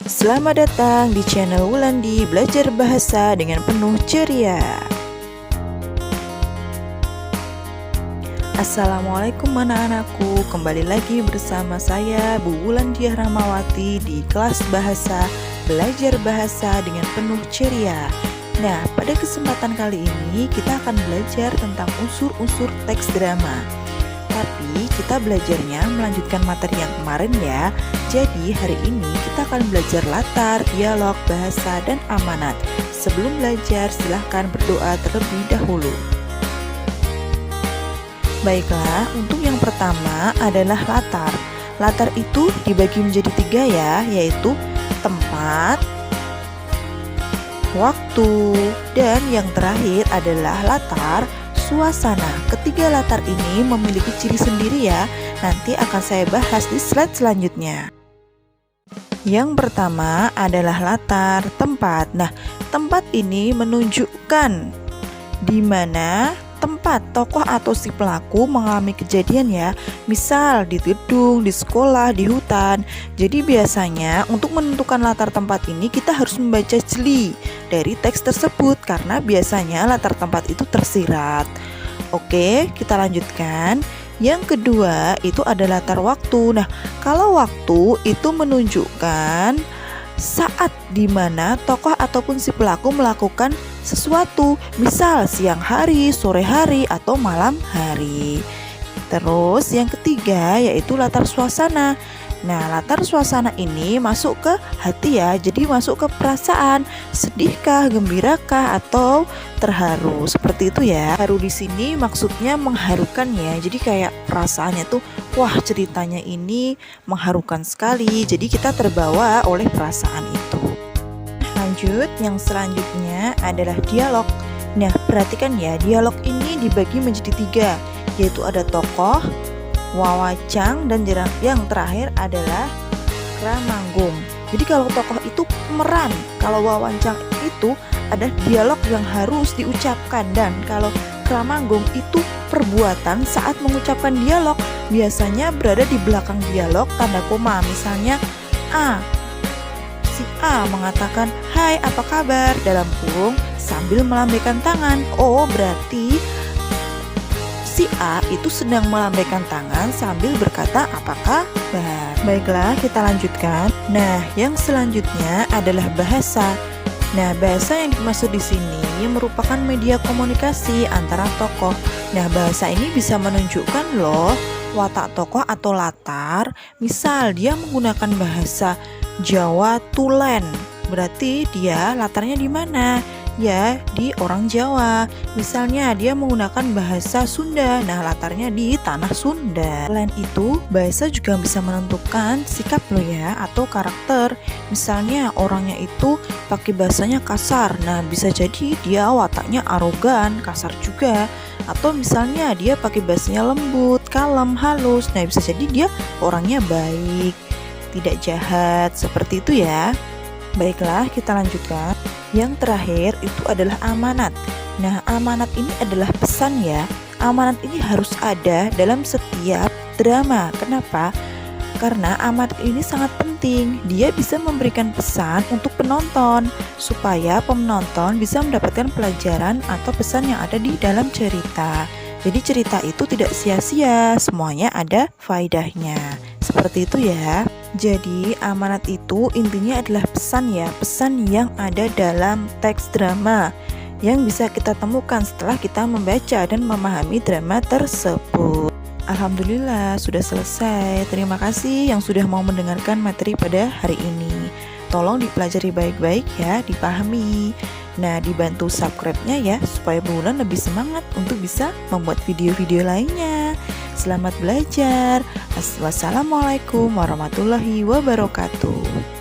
Selamat datang di channel Wulandi Belajar Bahasa dengan penuh ceria. Assalamualaikum anak-anakku, kembali lagi bersama saya Bu Wulandia Rahmawati di kelas bahasa Belajar Bahasa dengan penuh ceria. Nah, pada kesempatan kali ini kita akan belajar tentang unsur-unsur teks drama. Tapi kita belajarnya melanjutkan materi yang kemarin ya. Jadi hari ini kita akan belajar latar, dialog, bahasa, dan amanat. Sebelum belajar silahkan berdoa terlebih dahulu. Baiklah, untuk yang pertama adalah latar. Latar itu dibagi menjadi 3 ya, yaitu tempat, waktu, dan yang terakhir adalah latar suasana. Ketiga latar ini memiliki ciri sendiri ya. Nanti akan saya bahas di slide selanjutnya. Yang pertama adalah latar tempat. Nah, tempat ini menunjukkan di mana tempat tokoh atau si pelaku mengalami kejadian ya. Misal di gedung, di sekolah, di hutan. Jadi biasanya untuk menentukan latar tempat ini kita harus membaca jeli dari teks tersebut karena biasanya latar tempat itu tersirat. Oke, kita lanjutkan. Yang kedua itu ada latar waktu. Nah, kalau waktu itu menunjukkan saat dimana tokoh ataupun si pelaku melakukan sesuatu, misal siang hari, sore hari, atau malam hari. Terus yang ketiga yaitu latar suasana. Nah, latar suasana ini masuk ke hati ya, jadi masuk ke perasaan, sedihkah, gembirakah, atau terharu, seperti itu ya. Haru di sini maksudnya mengharukan ya, jadi kayak perasaannya tuh, wah ceritanya ini mengharukan sekali, jadi kita terbawa oleh perasaan itu. Lanjut, yang selanjutnya adalah dialog. Nah, perhatikan ya, dialog ini dibagi menjadi 3, yaitu ada tokoh, wawacang, dan yang terakhir adalah kramanggung. Jadi kalau tokoh itu pemeran, kalau wawacang itu ada dialog yang harus diucapkan, dan kalau kramanggung itu perbuatan saat mengucapkan dialog. Biasanya berada di belakang dialog tanda koma. Misalnya si A mengatakan, "Hai, apa kabar?" dalam kurung sambil melambaikan tangan. Oh, berarti si A itu sedang melambaikan tangan sambil berkata apa kabar. Baiklah, kita lanjutkan. Nah, yang selanjutnya adalah bahasa. Nah, bahasa yang dimaksud di sini merupakan media komunikasi antara tokoh. Nah, bahasa ini bisa menunjukkan loh watak tokoh atau latar. Misal dia menggunakan bahasa Jawa Tulen, berarti dia latarnya di mana? Ya, di orang Jawa. Misalnya dia menggunakan bahasa Sunda, nah latarnya di tanah Sunda. Selain itu, bahasa juga bisa menentukan sikap lo ya, atau karakter. Misalnya orangnya itu pakai bahasanya kasar, nah bisa jadi dia wataknya arogan, kasar juga. Atau misalnya dia pakai bahasanya lembut, kalem, halus, nah bisa jadi dia orangnya baik, tidak jahat, seperti itu ya. Baiklah, kita lanjutkan. Yang terakhir itu adalah amanat. Nah, amanat ini adalah pesan ya. Amanat ini harus ada dalam setiap drama. Kenapa? Karena amanat ini sangat penting. Dia bisa memberikan pesan untuk penonton supaya penonton bisa mendapatkan pelajaran atau pesan yang ada di dalam cerita. Jadi cerita itu tidak sia-sia, semuanya ada faedahnya. Seperti itu ya. Jadi amanat itu intinya adalah pesan ya, pesan yang ada dalam teks drama yang bisa kita temukan setelah kita membaca dan memahami drama tersebut. Alhamdulillah sudah selesai. Terima kasih yang sudah mau mendengarkan materi pada hari ini. Tolong dipelajari baik-baik ya, dipahami. Nah, dibantu subscribe-nya ya supaya Bu Wulan lebih semangat untuk bisa membuat video-video lainnya. Selamat belajar. Wassalamualaikum warahmatullahi wabarakatuh.